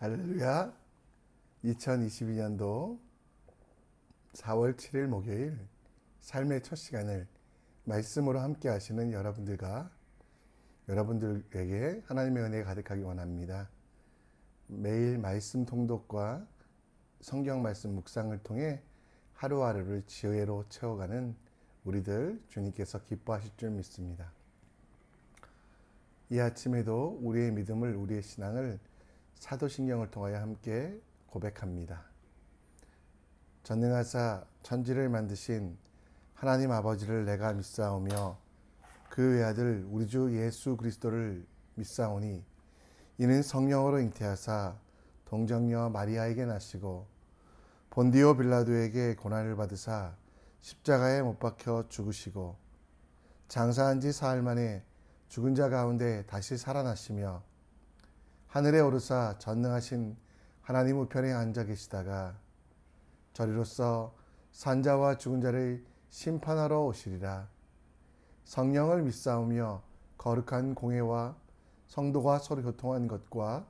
할렐루야. 2022년도 4월 7일 목요일 삶의 첫 시간을 말씀으로 함께 하시는 여러분들에게 하나님의 은혜가 가득하기 원합니다. 매일 말씀 통독과 성경 말씀 묵상을 통해 하루하루를 지혜로 채워가는 우리들 주님께서 기뻐하실 줄 믿습니다. 이 아침에도 우리의 믿음을, 우리의 신앙을 사도신경을 통하여 함께 고백합니다. 전능하사 천지를 만드신 하나님 아버지를 내가 믿사오며 그 외아들 우리 주 예수 그리스도를 믿사오니 이는 성령으로 잉태하사 동정녀 마리아에게 나시고 본디오 빌라도에게 고난을 받으사 십자가에 못 박혀 죽으시고 장사한 지 사흘 만에 죽은 자 가운데 다시 살아나시며 하늘에 오르사 전능하신 하나님 우편에 앉아 계시다가 저리로서 산자와 죽은 자를 심판하러 오시리라. 성령을 믿사오며 거룩한 공회와 성도가 서로 교통한 것과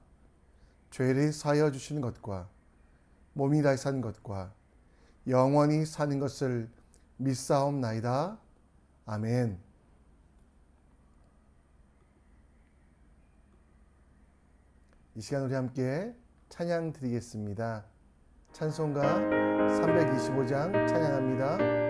죄를 사하여 주시는 것과 몸이 다시 산 것과 영원히 사는 것을 믿사옵나이다. 아멘. 이 시간 우리 함께 찬양 드리겠습니다. 찬송가 325장 찬양합니다.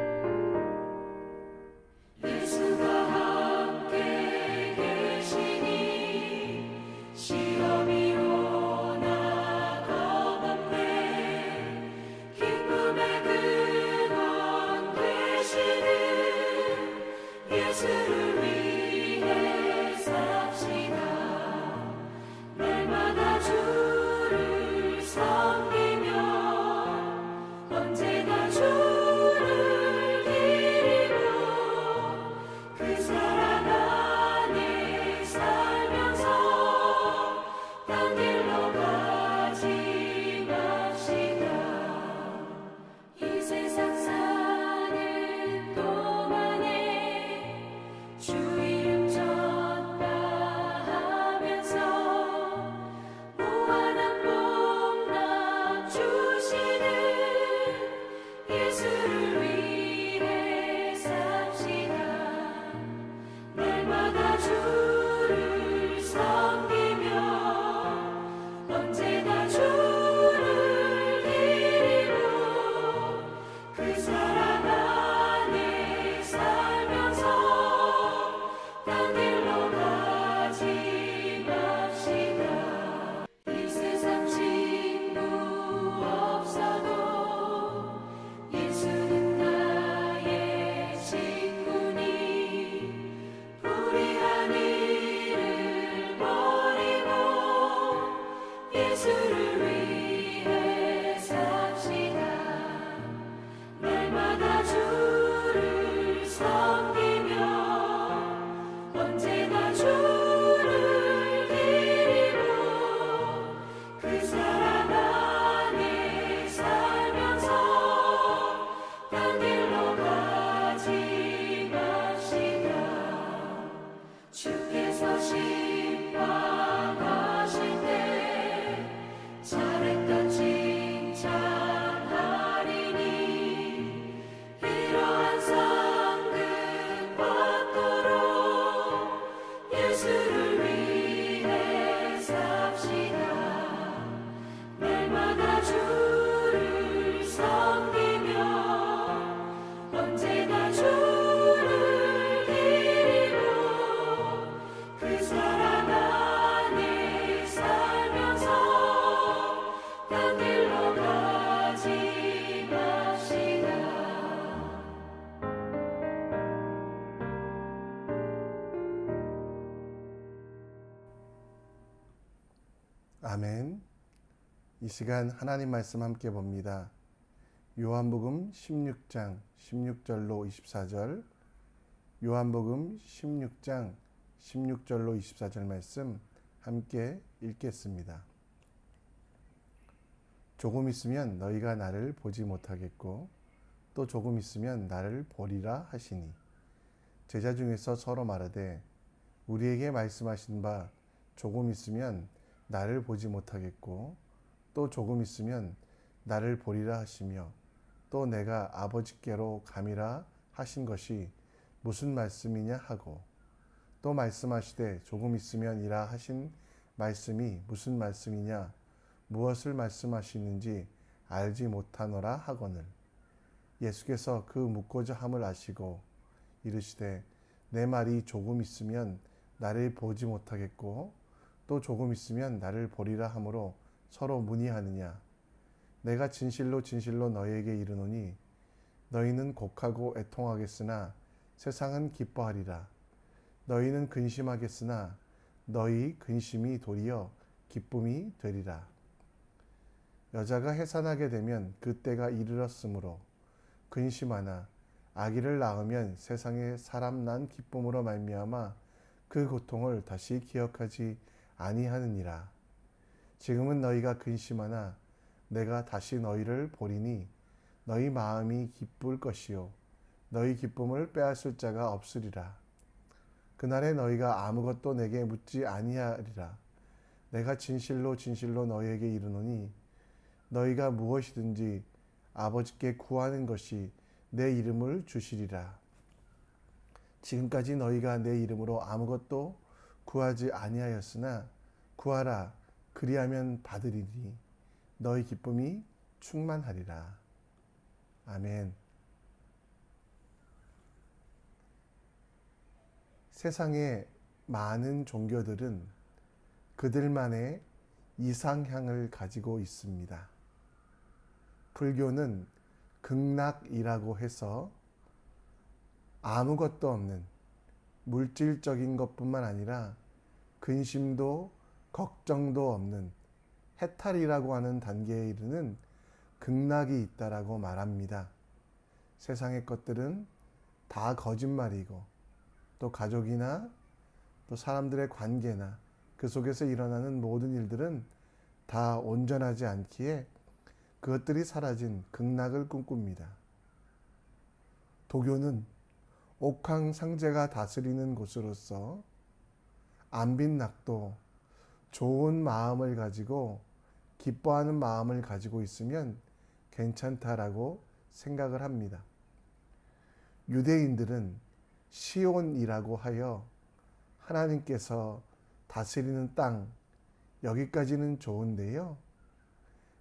아멘. 이 시간 하나님 말씀 함께 봅니다. 요한복음 16장 16절로 24절, 요한복음 16장 16절로 24절 말씀 함께 읽겠습니다. 조금 있으면 너희가 나를 보지 못하겠고 또 조금 있으면 나를 보리라 하시니 제자 중에서 서로 말하되 우리에게 말씀하신 바 조금 있으면 나를 보지 못하겠고 또 조금 있으면 나를 보리라 하시며 또 내가 아버지께로 감이라 하신 것이 무슨 말씀이냐 하고 또 말씀하시되 조금 있으면 이라 하신 말씀이 무슨 말씀이냐 무엇을 말씀하시는지 알지 못하노라 하거늘 예수께서 그 묻고자 함을 아시고 이르시되 내 말이 조금 있으면 나를 보지 못하겠고 또 조금 있으면 나를 보리라 하므로 서로 문의하느냐 내가 진실로 진실로 너희에게 이르노니 너희는 곡하고 애통하겠으나 세상은 기뻐하리라 너희는 근심하겠으나 너희 근심이 도리어 기쁨이 되리라 여자가 해산하게 되면 그때가 이르렀으므로 근심하나 아기를 낳으면 세상에 사람 난 기쁨으로 말미암아 그 고통을 다시 기억하지 아니하느니라 지금은 너희가 근심하나 내가 다시 너희를 보리니 너희 마음이 기쁠 것이요 너희 기쁨을 빼앗을 자가 없으리라 그날에 너희가 아무것도 내게 묻지 아니하리라 내가 진실로 진실로 너희에게 이르노니 너희가 무엇이든지 아버지께 구하는 것이 내 이름을 주시리라 지금까지 너희가 내 이름으로 아무것도 구하지 아니하였으나 구하라 그리하면 받으리니 너희 기쁨이 충만하리라. 아멘. 세상의 많은 종교들은 그들만의 이상향을 가지고 있습니다. 불교는 극락이라고 해서 아무것도 없는 물질적인 것뿐만 아니라 근심도 걱정도 없는 해탈이라고 하는 단계에 이르는 극락이 있다라고 말합니다. 세상의 것들은 다 거짓말이고 또 가족이나 또 사람들의 관계나 그 속에서 일어나는 모든 일들은 다 온전하지 않기에 그것들이 사라진 극락을 꿈꿉니다. 도교는 옥황상제가 다스리는 곳으로서 안빈낙도 좋은 마음을 가지고 기뻐하는 마음을 가지고 있으면 괜찮다라고 생각을 합니다. 유대인들은 시온이라고 하여 하나님께서 다스리는 땅, 여기까지는 좋은데요.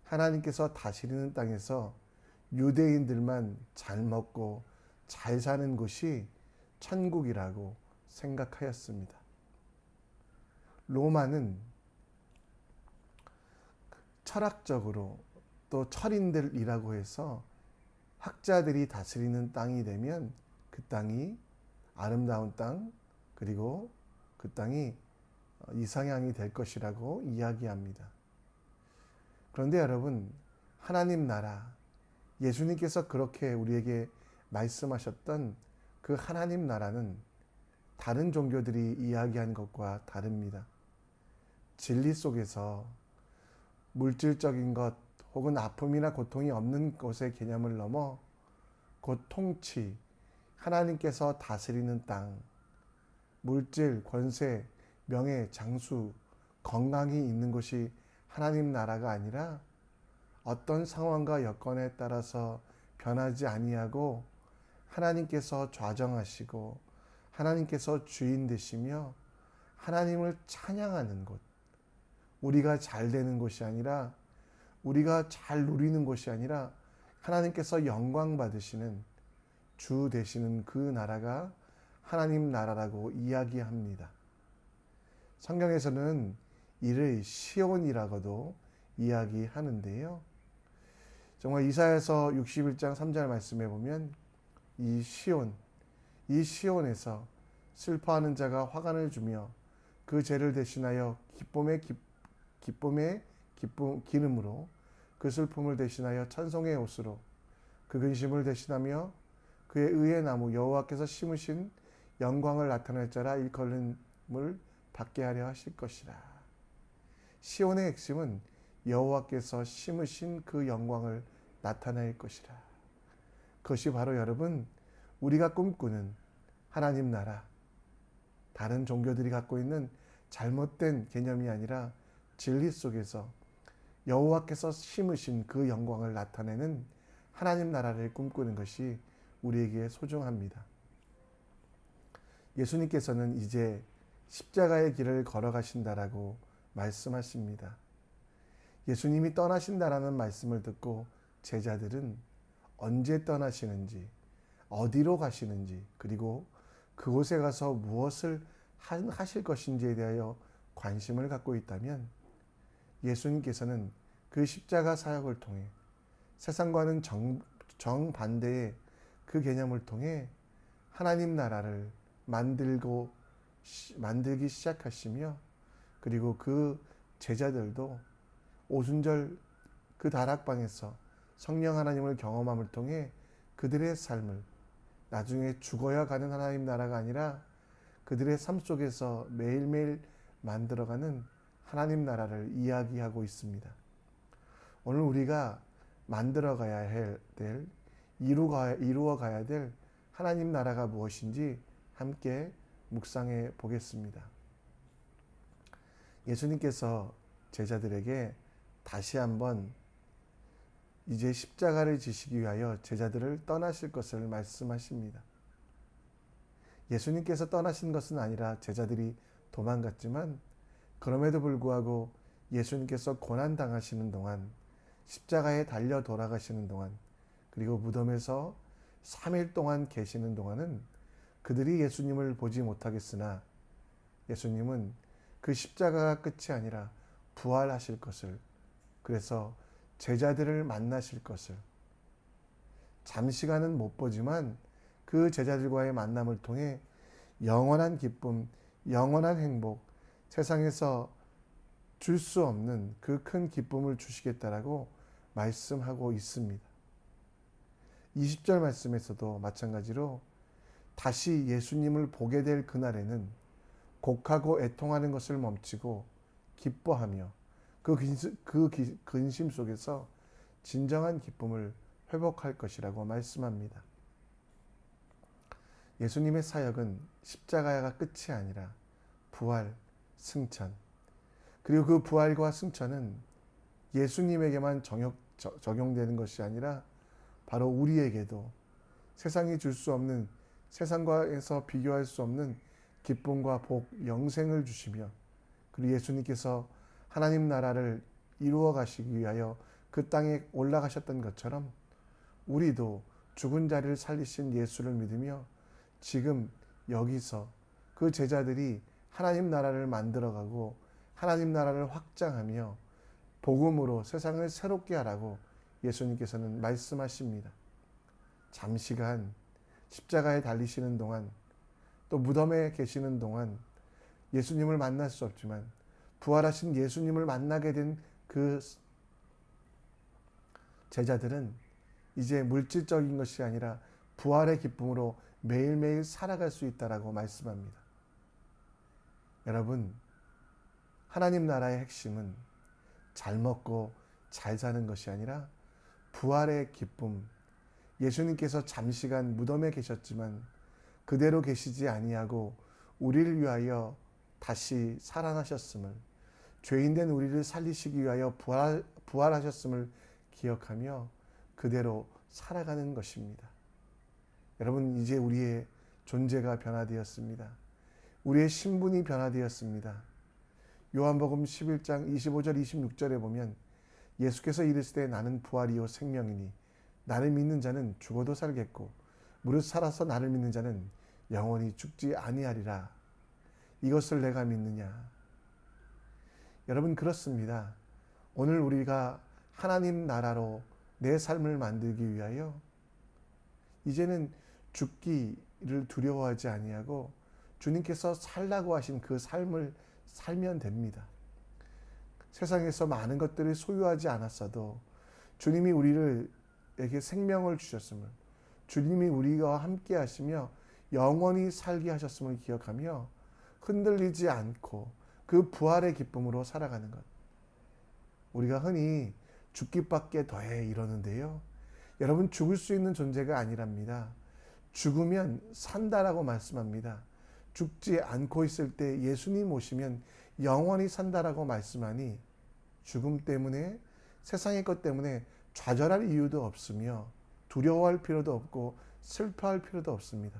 하나님께서 다스리는 땅에서 유대인들만 잘 먹고 잘 사는 곳이 천국이라고 생각하였습니다. 로마는 철학적으로 또 철인들이라고 해서 학자들이 다스리는 땅이 되면 그 땅이 아름다운 땅 그리고 그 땅이 이상향이 될 것이라고 이야기합니다. 그런데 여러분 하나님 나라 예수님께서 그렇게 우리에게 말씀하셨던 그 하나님 나라는 다른 종교들이 이야기한 것과 다릅니다. 진리 속에서 물질적인 것 혹은 아픔이나 고통이 없는 것의 개념을 넘어 곧 통치, 하나님께서 다스리는 땅, 물질, 권세, 명예, 장수, 건강이 있는 곳이 하나님 나라가 아니라 어떤 상황과 여건에 따라서 변하지 아니하고 하나님께서 좌정하시고 하나님께서 주인 되시며 하나님을 찬양하는 곳, 우리가 잘 되는 곳이 아니라 우리가 잘 누리는 곳이 아니라 하나님께서 영광 받으시는 주 되시는 그 나라가 하나님 나라라고 이야기합니다. 성경에서는 이를 시온이라고도 이야기하는데요. 정말 이사야서 61장 3절 말씀에 보면 이 시온에서 슬퍼하는 자가 화관을 주며 그 죄를 대신하여 기쁨의 기름으로 그 슬픔을 대신하여 찬송의 옷으로 그 근심을 대신하며 그의 의의 나무 여호와께서 심으신 영광을 나타낼 자라 일컬음을 받게 하려 하실 것이라. 시온의 핵심은 여호와께서 심으신 그 영광을 나타낼 것이라. 그것이 바로 여러분 우리가 꿈꾸는 하나님 나라, 다른 종교들이 갖고 있는 잘못된 개념이 아니라 진리 속에서 여호와께서 심으신 그 영광을 나타내는 하나님 나라를 꿈꾸는 것이 우리에게 소중합니다. 예수님께서는 이제 십자가의 길을 걸어가신다라고 말씀하십니다. 예수님이 떠나신다라는 말씀을 듣고 제자들은 언제 떠나시는지, 어디로 가시는지, 그리고 그곳에 가서 무엇을 하실 것인지에 대하여 관심을 갖고 있다면 예수님께서는 그 십자가 사역을 통해 세상과는 정반대의 그 개념을 통해 하나님 나라를 만들기 시작하시며, 그리고 그 제자들도 오순절 그 다락방에서 성령 하나님을 경험함을 통해 그들의 삶을 나중에 죽어야 가는 하나님 나라가 아니라 그들의 삶 속에서 매일매일 만들어가는 하나님 나라를 이야기하고 있습니다. 오늘 우리가 만들어가야 될, 이루어가야 될 하나님 나라가 무엇인지 함께 묵상해 보겠습니다. 예수님께서 제자들에게 다시 한번 이제 십자가를 지시기 위하여 제자들을 떠나실 것을 말씀하십니다. 예수님께서 떠나신 것은 아니라 제자들이 도망갔지만, 그럼에도 불구하고 예수님께서 고난당하시는 동안, 십자가에 달려 돌아가시는 동안, 그리고 무덤에서 3일 동안 계시는 동안은 그들이 예수님을 보지 못하겠으나 예수님은 그 십자가가 끝이 아니라 부활하실 것을, 그래서 제자들을 만나실 것을, 잠시간은 못 보지만 그 제자들과의 만남을 통해 영원한 기쁨, 영원한 행복, 세상에서 줄 수 없는 그 큰 기쁨을 주시겠다라고 말씀하고 있습니다. 20절 말씀에서도 마찬가지로 다시 예수님을 보게 될 그날에는 곡하고 애통하는 것을 멈추고 기뻐하며 그 근심 속에서 진정한 기쁨을 회복할 것이라고 말씀합니다. 예수님의 사역은 십자가가 끝이 아니라 부활, 승천, 그리고 그 부활과 승천은 예수님에게만 적용되는 것이 아니라 바로 우리에게도 세상이 줄 수 없는, 세상과에서 비교할 수 없는 기쁨과 복, 영생을 주시며, 그리고 예수님께서 하나님 나라를 이루어 가시기 위하여 그 땅에 올라가셨던 것처럼 우리도 죽은 자를 살리신 예수를 믿으며 지금 여기서 그 제자들이 하나님 나라를 만들어가고 하나님 나라를 확장하며 복음으로 세상을 새롭게 하라고 예수님께서는 말씀하십니다. 잠시간 십자가에 달리시는 동안, 또 무덤에 계시는 동안 예수님을 만날 수 없지만 부활하신 예수님을 만나게 된 그 제자들은 이제 물질적인 것이 아니라 부활의 기쁨으로 매일매일 살아갈 수 있다라고 말씀합니다. 여러분, 하나님 나라의 핵심은 잘 먹고 잘 사는 것이 아니라 부활의 기쁨, 예수님께서 잠시간 무덤에 계셨지만 그대로 계시지 아니하고 우리를 위하여 다시 살아나셨음을, 죄인된 우리를 살리시기 위하여 부활하셨음을 기억하며 그대로 살아가는 것입니다. 여러분, 이제 우리의 존재가 변화되었습니다. 우리의 신분이 변화되었습니다. 요한복음 11장 25절 26절에 보면 예수께서 이르시되 나는 부활이요 생명이니 나를 믿는 자는 죽어도 살겠고 무릇 살아서 나를 믿는 자는 영원히 죽지 아니하리라. 이것을 내가 믿느냐? 여러분, 그렇습니다. 오늘 우리가 하나님 나라로 내 삶을 만들기 위하여 이제는 죽기를 두려워하지 아니하고 주님께서 살라고 하신 그 삶을 살면 됩니다. 세상에서 많은 것들을 소유하지 않았어도 주님이 우리에게 생명을 주셨음을, 주님이 우리와 함께 하시며 영원히 살게 하셨음을 기억하며 흔들리지 않고 그 부활의 기쁨으로 살아가는 것. 우리가 흔히 죽기밖에 더해 이러는데요. 여러분, 죽을 수 있는 존재가 아니랍니다. 죽으면 산다라고 말씀합니다. 죽지 않고 있을 때 예수님 오시면 영원히 산다라고 말씀하니 죽음 때문에 세상의 것 때문에 좌절할 이유도 없으며 두려워할 필요도 없고 슬퍼할 필요도 없습니다.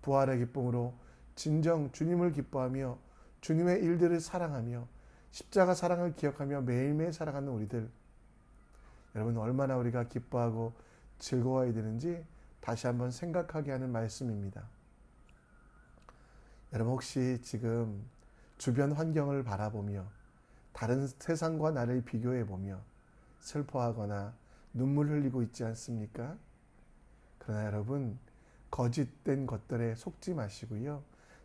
부활의 기쁨으로 진정 주님을 기뻐하며 주님의 일들을 사랑하며 십자가 사랑을 기억하며 매일매일 살아가는 우리들, 여러분 얼마나 우리가 기뻐하고 즐거워야 되는지 다시 한번 생각하게 하는 말씀입니다. 여러분 혹시 지금 주변 환경을 바라보며 다른 세상과 나를 비교해 보며 슬퍼하거나 눈물 흘리고 있지 않습니까? 그러나 여러분 거짓된 것들에 속지 마시고요.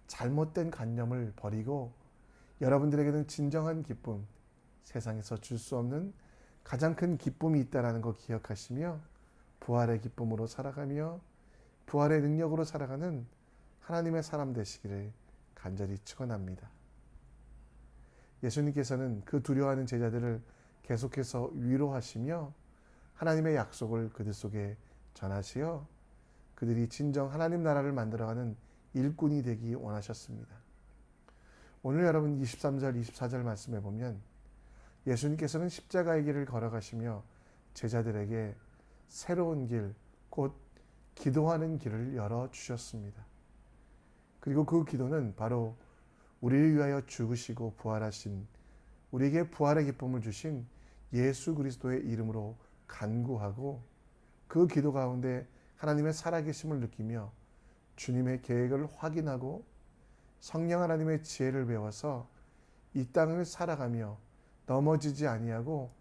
잘못된 관념을 버리고 여러분들에게는 진정한 기쁨, 세상에서 줄 수 없는 가장 큰 기쁨이 있다는 거 기억하시며 부활의 기쁨으로 살아가며 부활의 능력으로 살아가는 하나님의 사람 되시기를 간절히 축원합니다. 예수님께서는 그 두려워하는 제자들을 계속해서 위로하시며 하나님의 약속을 그들 속에 전하시어 그들이 진정 하나님 나라를 만들어가는 일꾼이 되기 원하셨습니다. 오늘 여러분 23절 24절 말씀에 보면 예수님께서는 십자가의 길을 걸어가시며 제자들에게 새로운 길, 곧 기도하는 길을 열어주셨습니다. 그리고 그 기도는 바로 우리를 위하여 죽으시고 부활하신, 우리에게 부활의 기쁨을 주신 예수 그리스도의 이름으로 간구하고 그 기도 가운데 하나님의 살아계심을 느끼며 주님의 계획을 확인하고 성령 하나님의 지혜를 배워서 이 땅을 살아가며 넘어지지 아니하고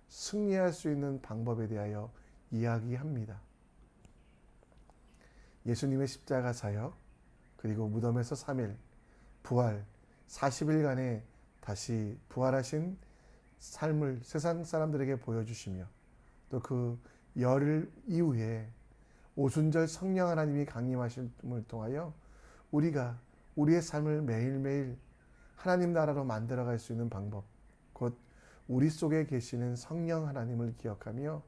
승리할 수 있는 방법에 대하여 이야기합니다. 예수님의 십자가 사역, 그리고 무덤에서 3일, 부활, 40일간의 다시 부활하신 삶을 세상 사람들에게 보여주시며 또 그 열흘 이후에 오순절 성령 하나님이 강림하심을 통하여 우리가 우리의 삶을 매일매일 하나님 나라로 만들어갈 수 있는 방법, 곧 우리 속에 계시는 성령 하나님을 기억하며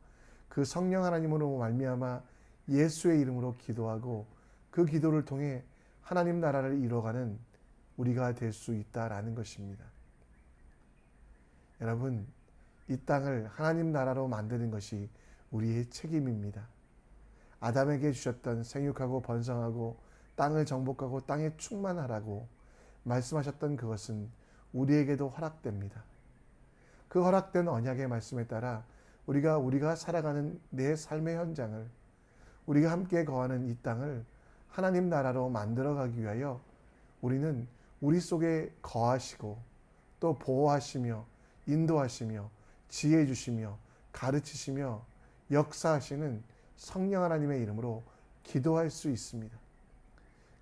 그 성령 하나님으로 말미암아 예수의 이름으로 기도하고 그 기도를 통해 하나님 나라를 이뤄가는 우리가 될 수 있다라는 것입니다. 여러분, 이 땅을 하나님 나라로 만드는 것이 우리의 책임입니다. 아담에게 주셨던 생육하고 번성하고 땅을 정복하고 땅에 충만하라고 말씀하셨던 그것은 우리에게도 허락됩니다. 그 허락된 언약의 말씀에 따라 우리가 살아가는 내 삶의 현장을, 우리가 함께 거하는 이 땅을 하나님 나라로 만들어가기 위하여 우리는 우리 속에 거하시고 또 보호하시며 인도하시며 지혜 주시며 가르치시며 역사하시는 성령 하나님의 이름으로 기도할 수 있습니다.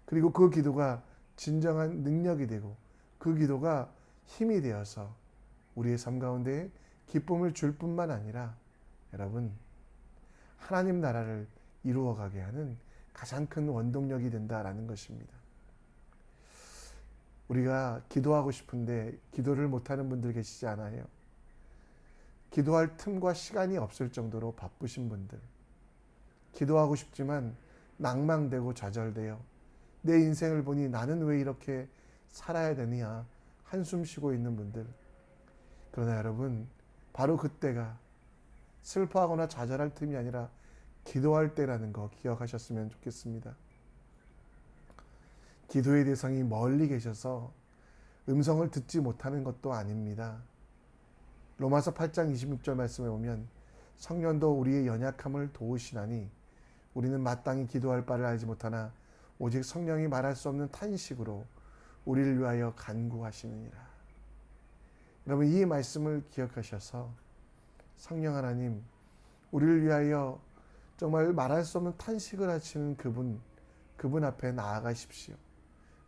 그리고 그 기도가 진정한 능력이 되고 그 기도가 힘이 되어서 우리의 삶 가운데 기쁨을 줄 뿐만 아니라 여러분 하나님 나라를 이루어가게 하는 가장 큰 원동력이 된다라는 것입니다. 우리가 기도하고 싶은데 기도를 못하는 분들 계시지 않아요? 기도할 틈과 시간이 없을 정도로 바쁘신 분들, 기도하고 싶지만 낭망되고 좌절되어 내 인생을 보니 나는 왜 이렇게 살아야 되냐 한숨 쉬고 있는 분들, 그러나 여러분 바로 그때가 슬퍼하거나 좌절할 틈이 아니라 기도할 때라는 거 기억하셨으면 좋겠습니다. 기도의 대상이 멀리 계셔서 음성을 듣지 못하는 것도 아닙니다. 로마서 8장 26절 말씀에 보면 성령도 우리의 연약함을 도우시나니 우리는 마땅히 기도할 바를 알지 못하나 오직 성령이 말할 수 없는 탄식으로 우리를 위하여 간구하시느니라. 여러분 이 말씀을 기억하셔서 성령 하나님, 우리를 위하여 정말 말할 수 없는 탄식을 하시는 그분 앞에 나아가십시오.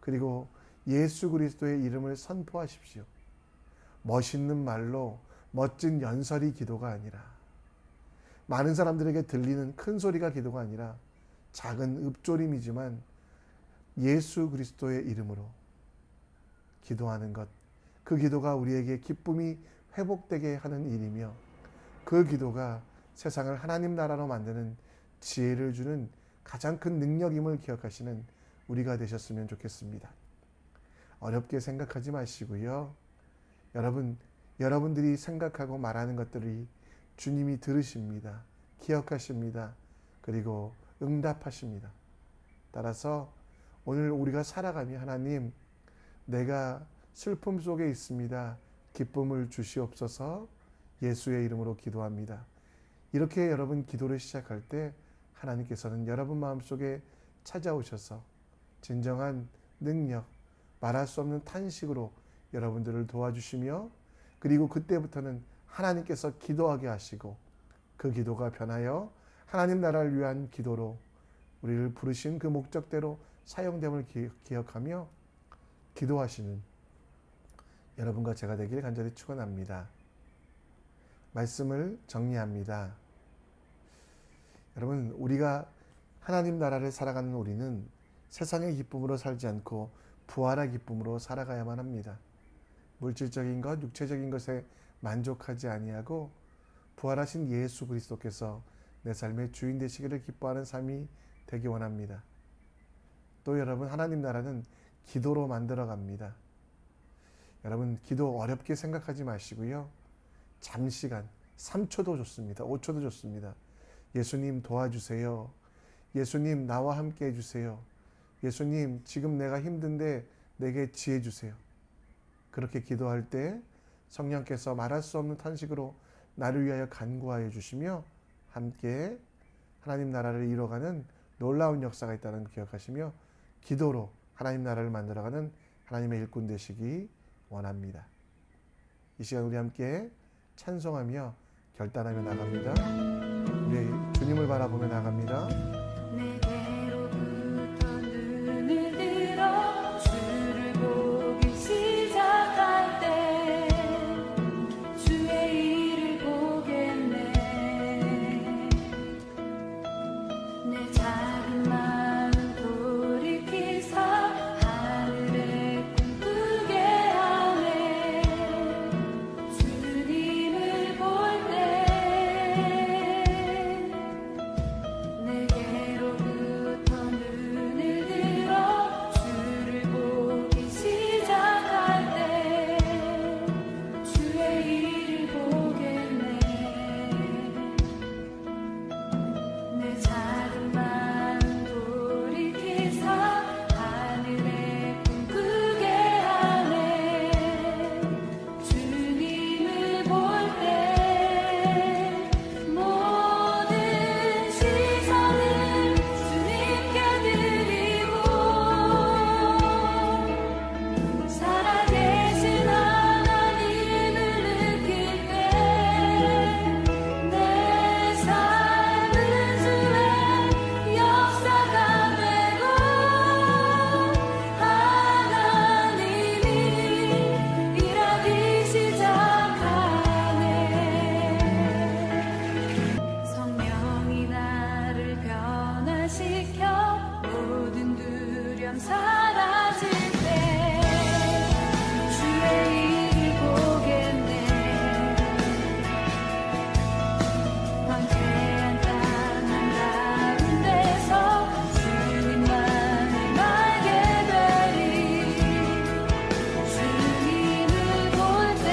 그리고 예수 그리스도의 이름을 선포하십시오. 멋있는 말로 멋진 연설이 기도가 아니라, 많은 사람들에게 들리는 큰 소리가 기도가 아니라 작은 읊조림이지만 예수 그리스도의 이름으로 기도하는 것, 그 기도가 우리에게 기쁨이 회복되게 하는 일이며 그 기도가 세상을 하나님 나라로 만드는 지혜를 주는 가장 큰 능력임을 기억하시는 우리가 되셨으면 좋겠습니다. 어렵게 생각하지 마시고요. 여러분들이 생각하고 말하는 것들이 주님이 들으십니다. 기억하십니다. 그리고 응답하십니다. 따라서 오늘 우리가 살아가며 하나님, 내가 슬픔 속에 있습니다. 기쁨을 주시옵소서. 예수의 이름으로 기도합니다. 이렇게 여러분 기도를 시작할 때 하나님께서는 여러분 마음속에 찾아오셔서 진정한 능력, 말할 수 없는 탄식으로 여러분들을 도와주시며, 그리고 그때부터는 하나님께서 기도하게 하시고 그 기도가 변하여 하나님 나라를 위한 기도로 우리를 부르신 그 목적대로 사용됨을 기억하며 기도하시는 여러분과 제가 되길 간절히 축원합니다. 말씀을 정리합니다. 여러분, 우리가 하나님 나라를 살아가는 우리는 세상의 기쁨으로 살지 않고 부활의 기쁨으로 살아가야만 합니다. 물질적인 것, 육체적인 것에 만족하지 아니하고 부활하신 예수 그리스도께서 내 삶의 주인 되시기를 기뻐하는 삶이 되기 원합니다. 또 여러분, 하나님 나라는 기도로 만들어 갑니다. 여러분, 기도 어렵게 생각하지 마시고요. 잠시간, 3초도 좋습니다. 5초도 좋습니다. 예수님 도와주세요. 예수님 나와 함께 해주세요. 예수님, 지금 내가 힘든데 내게 지혜 주세요. 그렇게 기도할 때 성령께서 말할 수 없는 탄식으로 나를 위하여 간구하여 주시며 함께 하나님 나라를 이뤄가는 놀라운 역사가 있다는 걸 기억하시며 기도로 하나님 나라를 만들어가는 하나님의 일꾼 되시기 원합니다. 이 시간 우리 함께 찬송하며 결단하며 나갑니다. 우리 주님을 바라보며 나갑니다. 내게로부터 눈을 들어 주를 보기 시작할 때 주의 일을 보겠네. 내 작은 마음 돌이키사 하늘에 꿈꾸게 하네. 주님을 볼 때 내게로부터 눈을 들어 주를 보기 시작할 때 주의 일을 보겠네. 내 작은 마음 돌이키사 하늘에 꿈꾸게 하네. 주님을 볼 때 모든 시선을 주님께 드리고 살아계신 하나님을 느낄 때 내 삶은 주의 역사가 되고 하나님이 일하기 시작하네. 성령이 나를 변화시켜 모든 두려움 사라질 때 주의 일을 보겠네. 황폐한 땅 한가운데서 주님만을 알게 되리. 주님을 볼 때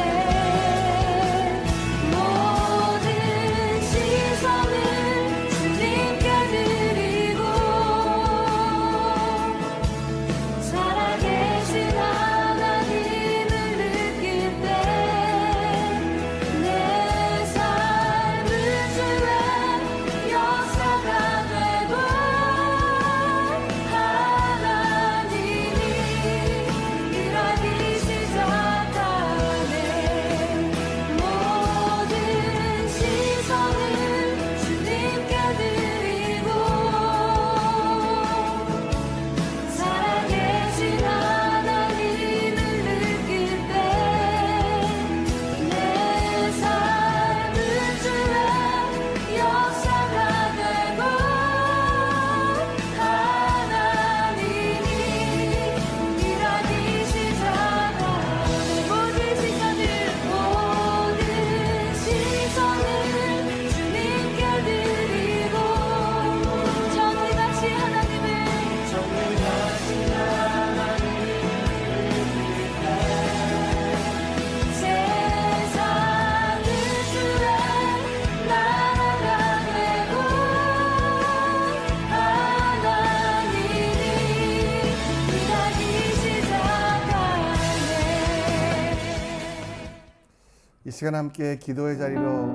모든 시선을 주님께 드리고 시간 함께 기도의 자리로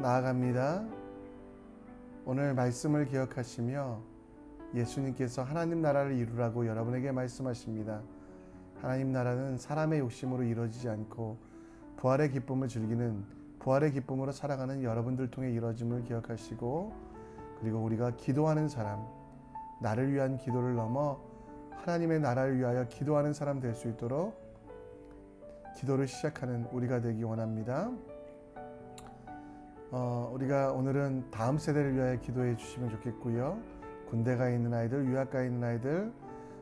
나아갑니다. 오늘 말씀을 기억하시며 예수님께서 하나님 나라를 이루라고 여러분에게 말씀하십니다. 하나님 나라는 사람의 욕심으로 이루어지지 않고 부활의 기쁨을 즐기는, 부활의 기쁨으로 살아가는 여러분들 통해 이루어짐을 기억하시고, 그리고 우리가 기도하는 사람, 나를 위한 기도를 넘어 하나님의 나라를 위하여 기도하는 사람 될 수 있도록 기도를 시작하는 우리가 되기 원합니다. 우리가 오늘은 다음 세대를 위하여 기도해 주시면 좋겠고요. 군대 가 있는 아이들, 유학 가 있는 아이들,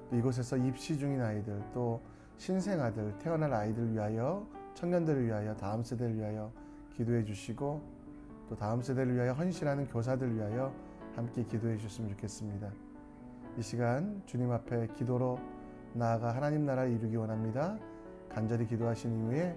또 이곳에서 입시 중인 아이들, 또 신생아들, 태어날 아이들 위하여, 청년들을 위하여, 다음 세대를 위하여 기도해 주시고, 또 다음 세대를 위하여 헌신하는 교사들 위하여 함께 기도해 주셨으면 좋겠습니다. 이 시간 주님 앞에 기도로 나아가 하나님 나라를 이루기 원합니다. 간절히 기도하신 이후에